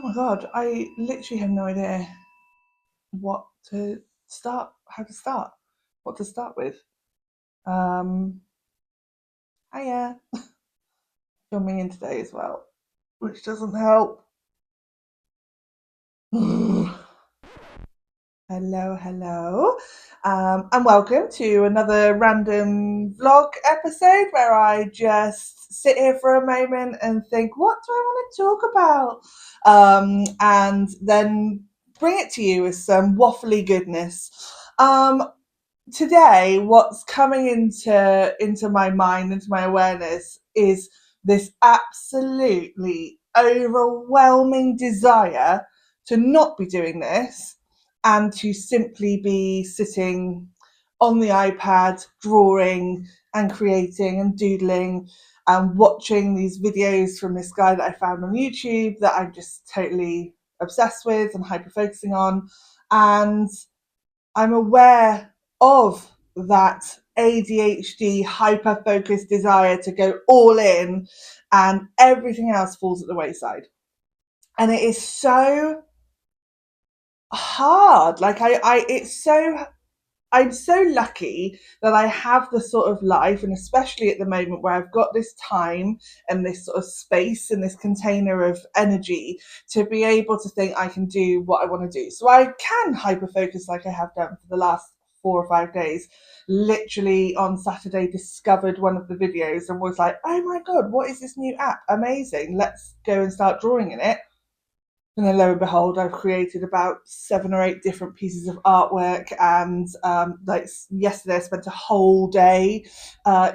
Oh my god, I literally have no idea what to how to start, what to start with. Um, Hiya, filming in today as well, which doesn't help. Hello, hello, and welcome to another random vlog episode where I just sit here for a moment and think, what do I want to talk about? And then bring it to you with some waffly goodness. Um, Today, what's coming into my mind, into my awareness, is this absolutely overwhelming desire to not be doing this and to simply be sitting on the iPad, drawing and creating and doodling and watching these videos from this guy that I found on YouTube that I'm just totally obsessed with and hyper focusing on. And I'm aware of that ADHD hyper focused desire to go all in, and everything else falls at the wayside. And it is so hard. It's so I'm so lucky that I have the sort of life, and especially at the moment where I've got this time and this sort of space and this container of energy to be able to think I can do what I want to do. So I can hyper focus like I have done for the last 4 or 5 days. Literally on Saturday, discovered one of the videos and was like, oh my God, what is this new app? Amazing. Let's go and start drawing in it. And then lo and behold, I've created about 7 or 8 different pieces of artwork. And like yesterday, I spent a whole day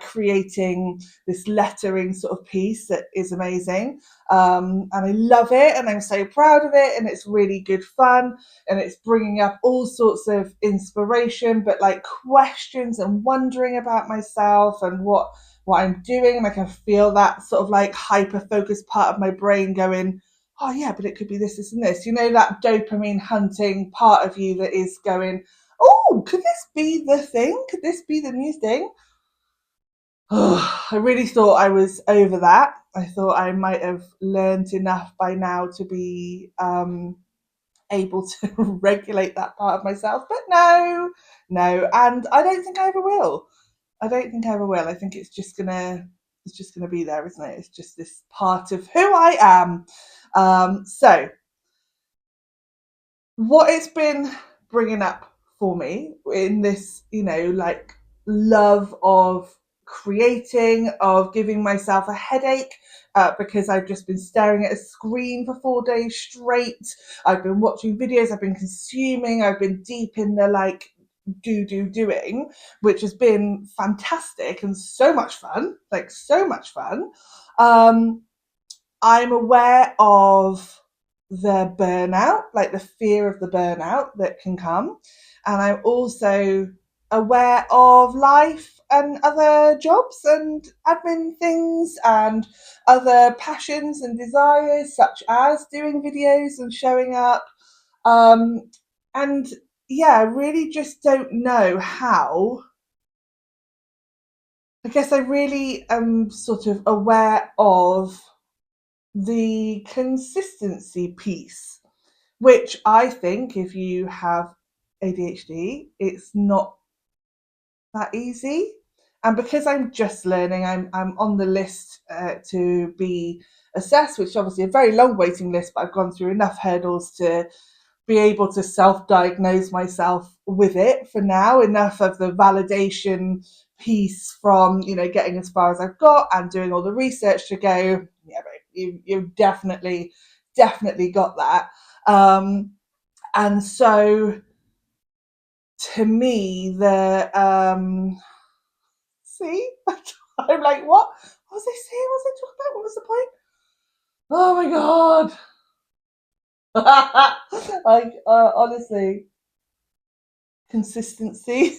creating this lettering sort of piece that is amazing. And I love it, and I'm so proud of it, and it's really good fun, and it's bringing up all sorts of inspiration, but like questions and wondering about myself and what I'm doing. And I can feel that sort of like hyper focused part of my brain going, oh yeah, but it could be this, this, and this. You know, that dopamine hunting part of you that is going, oh, could this be the thing? Could this be the new thing? Oh, I really thought I was over that. I thought I might have learned enough by now to be able to regulate that part of myself, but no, and I don't think I ever will. I don't think I ever will. I think it's just gonna be there, isn't it? It's just this part of who I am. So what it's been bringing up for me in this, like love of creating, of giving myself a headache because I've just been staring at a screen for 4 days straight. I've been watching videos, I've been consuming, I've been deep in the like doing, which has been fantastic and so much fun, like so much fun. Um, I'm aware of the burnout, like the fear of the burnout that can come. And I'm also aware of life and other jobs and admin things and other passions and desires, such as doing videos and showing up. Um, and yeah, I really just don't know how. I guess I really am sort of aware of the consistency piece, which I think if you have ADHD, it's not that easy. And because I'm just learning, I'm on the list to be assessed, which is obviously a very long waiting list, but I've gone through enough hurdles to be able to self-diagnose myself with it for now. Enough of the validation piece from getting as far as I've got and doing all the research to go, yeah, babe, you've definitely got that. And so to me, the see, I'm like, what was I saying? What was I talking about? What was the point? Oh my god. Like honestly, consistency.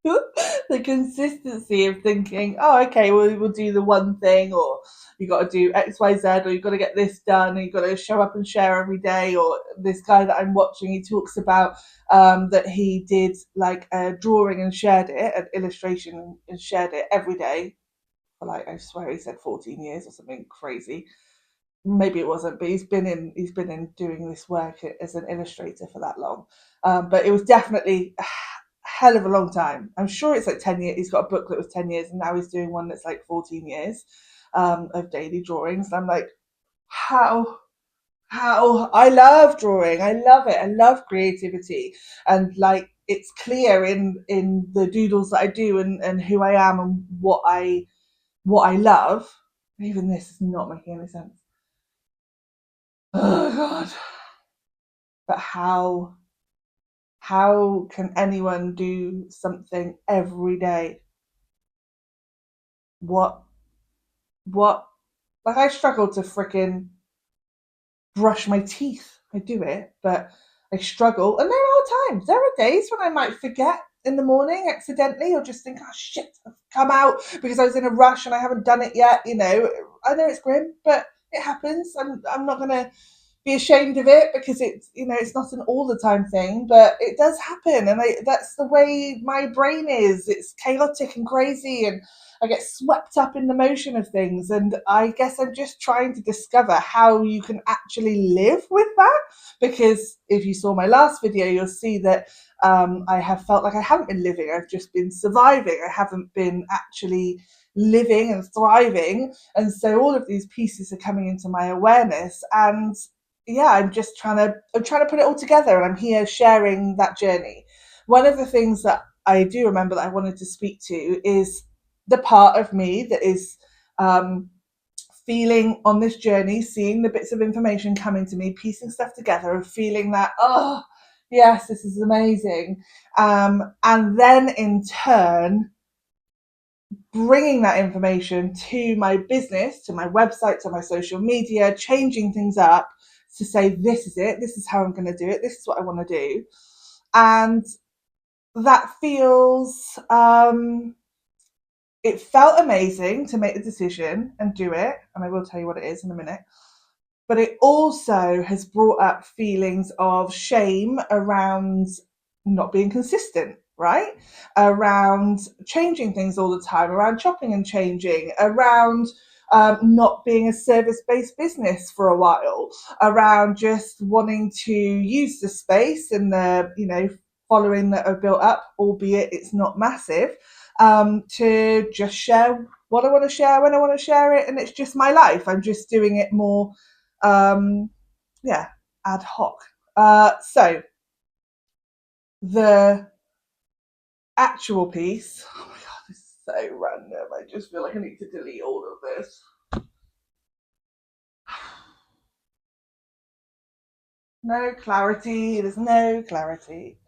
The consistency of thinking, oh, okay, well, we'll do the one thing, or you got to do X, Y, Z, or you've got to get this done, or you've got to show up and share every day. Or this guy that I'm watching, he talks about that he did like a drawing and shared it, an illustration and shared it every day for like, I swear he said 14 years or something crazy. maybe it wasn't, but he's been in doing this work as an illustrator for that long. But it was definitely a hell of a long time. I'm sure it's like 10 years. He's got a book that was 10 years, and now he's doing one that's like 14 years of daily drawings. And I'm like, how I love drawing. I love it. I love creativity, and like it's clear in the doodles that I do, and who I am and what I love. Even this is not making any sense. Oh god. But how can anyone do something every day? What what like I struggle to fricking brush my teeth. I do it, but I struggle. And there are days when I might forget in the morning accidentally, or just think, oh shit, I've come out because I was in a rush and I haven't done it yet. I know it's grim, but it happens. I'm not gonna be ashamed of it because it's not an all the time thing, but it does happen, and that's the way my brain is. It's chaotic and crazy, and I get swept up in the motion of things. And I guess I'm just trying to discover how you can actually live with that. Because if you saw my last video, you'll see that I have felt like I haven't been living. I've just been surviving. I haven't been actually living and thriving. And so all of these pieces are coming into my awareness, and yeah, I'm trying to put it all together, and I'm here sharing that journey. One of the things that I do remember that I wanted to speak to is the part of me that is um, feeling on this journey, seeing the bits of information coming to me, piecing stuff together, and feeling that, oh, yes, this is amazing. And then in turn, bringing that information to my business, to my website, to my social media, changing things up to say, this is it, this is how I'm going to do it, this is what I want to do. And that it felt amazing to make the decision and do it. And I will tell you what it is in a minute. But it also has brought up feelings of shame around not being consistent, right? Around changing things all the time, around chopping and changing, around not being a service-based business for a while, around just wanting to use the space and the following that are built up, albeit it's not massive, to just share what I want to share when I want to share it, and it's just my life. I'm just doing it more um, yeah, ad hoc. So the actual piece. Oh my god, this is so random. I just feel like I need to delete all of this. No clarity. There's no clarity.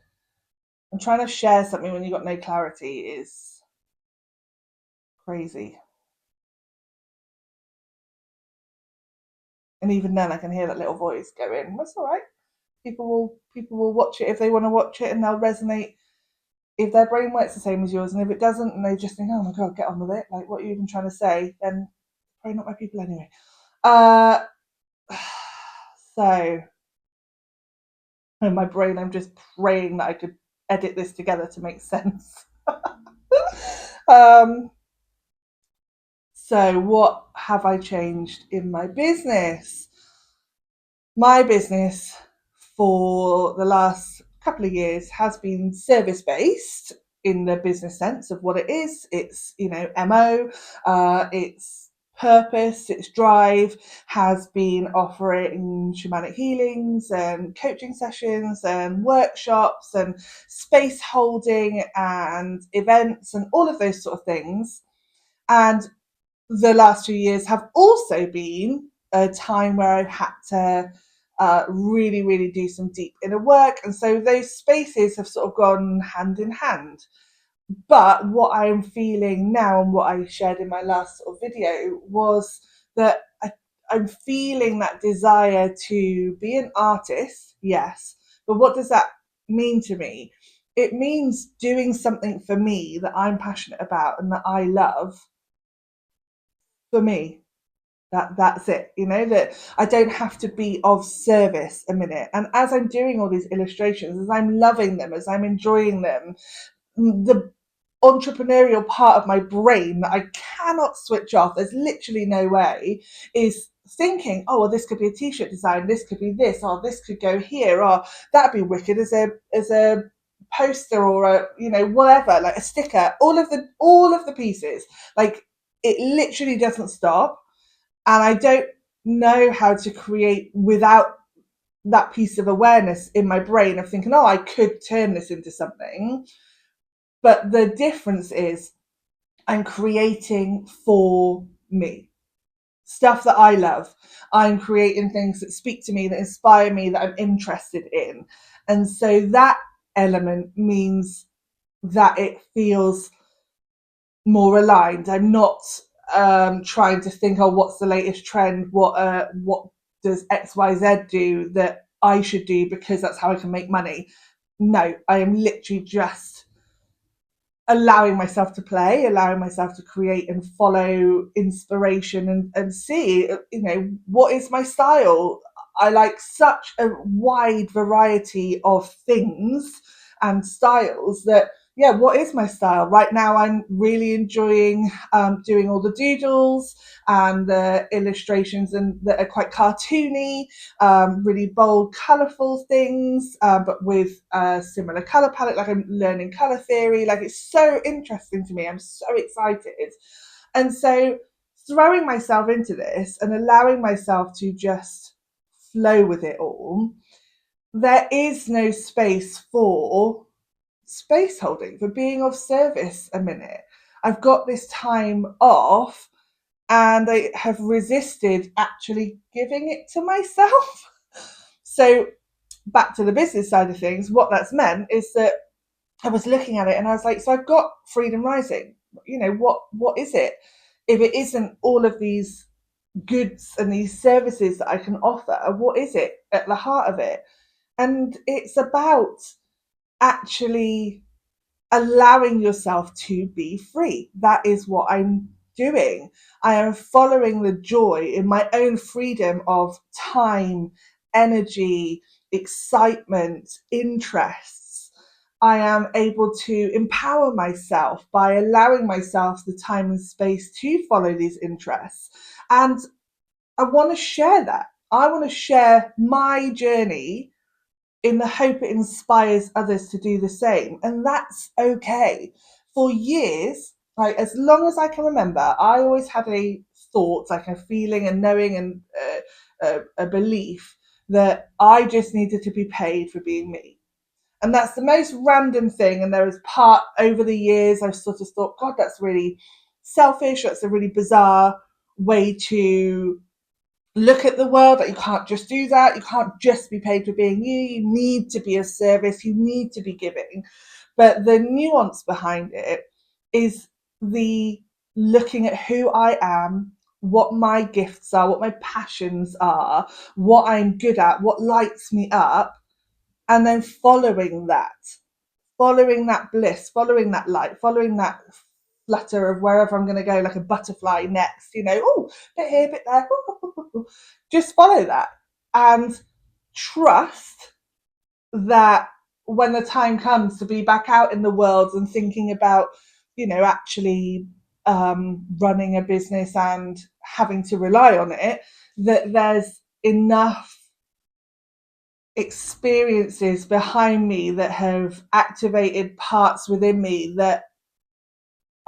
I'm trying to share something when you've got no clarity is crazy. And even then, I can hear that little voice going, "That's all right. People will watch it if they want to watch it, and they'll resonate if their brain works the same as yours. And if it doesn't, and they just think, oh my god, get on with it. Like, what are you even trying to say? Then probably not my people anyway." Uh, so in my brain, I'm just praying that I could edit this together to make sense. um, so what have I changed in my business? My business for the last couple of years has been service based in the business sense of what it is. It's, MO, it's purpose, its drive has been offering shamanic healings and coaching sessions and workshops and space holding and events and all of those sort of things. And the last 2 years have also been a time where I've had to really, really do some deep inner work. And so those spaces have sort of gone hand in hand. But what I'm feeling now, and what I shared in my last sort of video, was that I'm feeling that desire to be an artist, yes. But what does that mean to me? It means doing something for me that I'm passionate about and that I love for me. That's it, that I don't have to be of service a minute. And as I'm doing all these illustrations, as I'm loving them, as I'm enjoying them, the entrepreneurial part of my brain that I cannot switch off, there's literally no way, is thinking, oh, well, this could be a t-shirt design, this could be this, or this could go here, or that'd be wicked as a poster, or a, you know, whatever, like a sticker, all of the pieces. Like, it literally doesn't stop. And I don't know how to create without that piece of awareness in my brain of thinking, oh, I could turn this into something. But the difference is I'm creating for me. Stuff that I love. I'm creating things that speak to me, that inspire me, that I'm interested in. And so that element means that it feels more aligned. I'm not trying to think, oh, what's the latest trend? What does XYZ do that I should do because that's how I can make money? No, I am literally just allowing myself to play, allowing myself to create and follow inspiration, and see, you know, what is my style. I like such a wide variety of things and styles that, yeah, what is my style? Right now, I'm really enjoying doing all the doodles and the illustrations, and that are quite cartoony, really bold, colourful things, but with a similar colour palette. Like, I'm learning colour theory. Like, it's so interesting to me. I'm so excited. And so throwing myself into this and allowing myself to just flow with it all, there is no space for space holding, for being of service a minute. I've got this time off and I have resisted actually giving it to myself. So, back to the business side of things, what that's meant is that I was looking at it and I was like, so I've got Freedom Rising. You know, what is it? If it isn't all of these goods and these services that I can offer, what is it at the heart of it? And it's about actually allowing yourself to be free. That is what I'm doing. I am following the joy in my own freedom of time, energy, excitement, interests. I am able to empower myself by allowing myself the time and space to follow these interests. And I want to share that. I want to share my journey in the hope it inspires others to do the same. And that's okay. For years, like as long as I can remember, I always had a thought, like a feeling and knowing, and a belief that I just needed to be paid for being me. And that's the most random thing. And there was part over the years I've sort of thought, God, that's really selfish. That's a really bizarre way to look at the world. That you can't just do that. You can't just be paid for being you. You need to be of service. You need to be giving. But the nuance behind it is the looking at who I am, what my gifts are, what my passions are, what I'm good at, what lights me up, and then following that bliss, following that light, following that flutter of wherever I'm going to go, like a butterfly next, you know, oh, bit here, bit there. Just follow that and trust that when the time comes to be back out in the world and thinking about, you know, actually running a business and having to rely on it, that there's enough experiences behind me that have activated parts within me that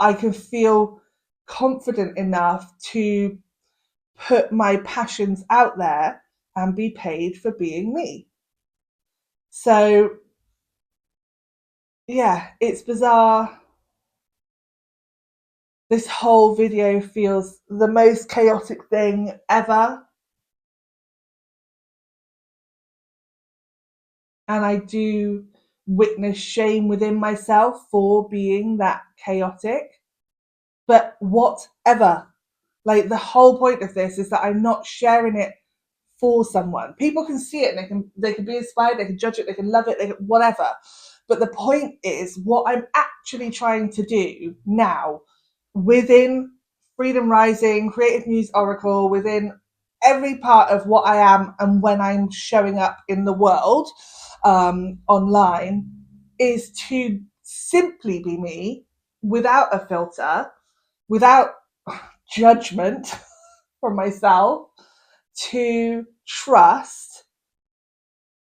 I can feel confident enough to put my passions out there and be paid for being me. So, yeah, it's bizarre. This whole video feels the most chaotic thing ever. And I do witness shame within myself for being that chaotic. But whatever. Like, the whole point of this is that I'm not sharing it for someone. People can see it and they can be inspired, they can judge it, they can love it, they can whatever. But the point is, what I'm actually trying to do now within Freedom Rising, Creative Muse Oracle, within every part of what I am and when I'm showing up in the world online, is to simply be me without a filter, without judgment from myself, to trust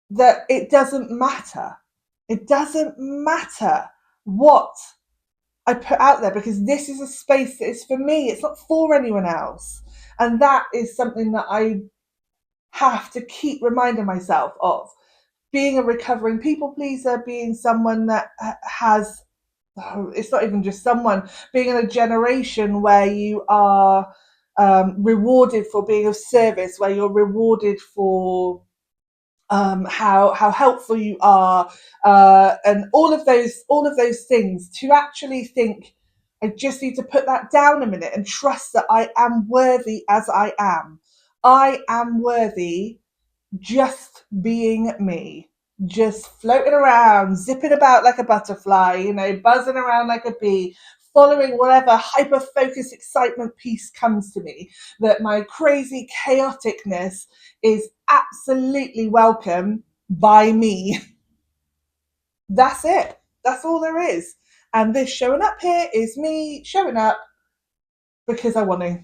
that it doesn't matter. It doesn't matter what I put out there, because this is a space that is for me. It's not for anyone else. And that is something that I have to keep reminding myself of. Being a recovering people pleaser, being someone that has, it's not even just someone, being in a generation where you are rewarded for being of service, where you're rewarded for how helpful you are, and all of those things. To actually think, I just need to put that down a minute and trust that I am worthy as I am. I am worthy just being me, just floating around, zipping about like a butterfly, buzzing around like a bee, following whatever hyper focus excitement piece comes to me. That my crazy chaoticness is absolutely welcome by me. That's it. That's all there is. And this showing up here is me showing up because I want to.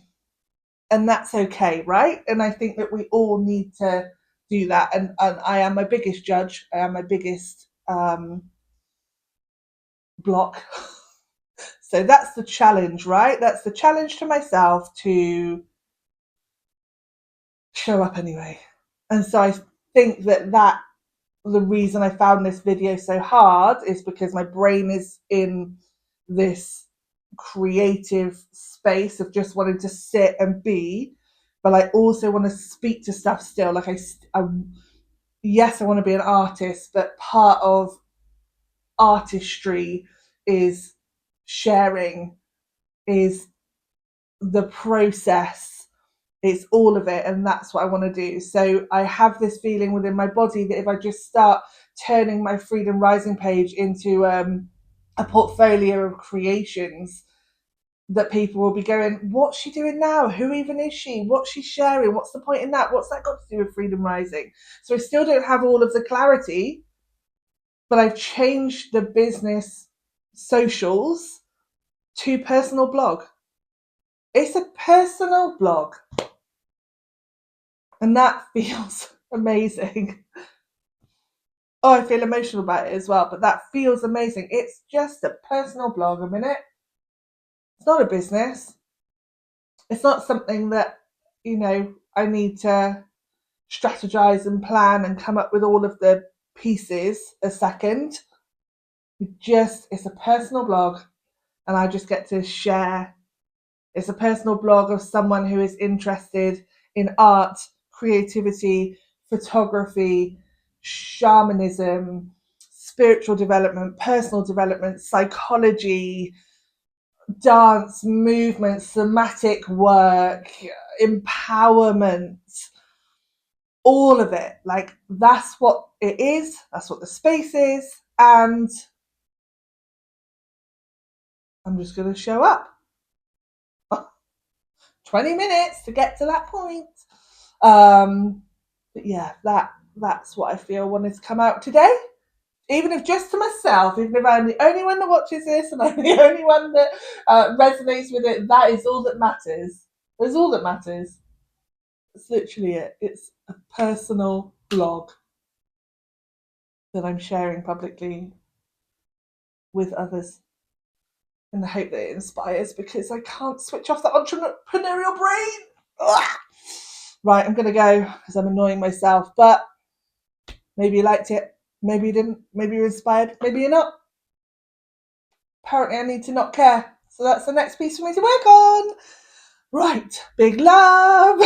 And that's okay, right? And I think that we all need to do that. And I am my biggest judge. I am my biggest block. So that's the challenge, right? That's the challenge to myself, to show up anyway. And so I think that the reason I found this video so hard is because my brain is in this creative space of just wanting to sit and be, but I also want to speak to stuff still. Like yes, I want to be an artist, but part of artistry is sharing, is the process, it's all of it, and that's what I want to do. So I have this feeling within my body that if I just start turning my Freedom Rising page into a portfolio of creations, that people will be going, what's she doing now? Who even is she? What's she sharing? What's the point in that? What's that got to do with Freedom Rising? So I still don't have all of the clarity, but I've changed the business socials to personal blog. It's a personal blog. And that feels amazing. Oh, I feel emotional about it as well, but that feels amazing. It's just a personal blog, a minute. It's not a business. It's not something that, I need to strategize and plan and come up with all of the pieces a second. It's a personal blog, and I just get to share. It's a personal blog of someone who is interested in art, creativity, photography, shamanism, spiritual development, personal development, psychology, dance, movement, somatic work, empowerment, all of it. Like, that's what it is, that's what the space is, and I'm just going to show up. 20 minutes to get to that point. But yeah, that's what I feel wanted to come out today. Even if just to myself, even if I'm the only one that watches this and I'm the only one that resonates with it, that is all that matters. That's all that matters. It's literally it. It's a personal blog that I'm sharing publicly with others in the hope that it inspires, because I can't switch off the entrepreneurial brain. Ugh. Right, I'm going to go because I'm annoying myself, but maybe you liked it, maybe you didn't, maybe you're inspired, maybe you're not. Apparently I need to not care, so that's the next piece for me to work on. Right, big love.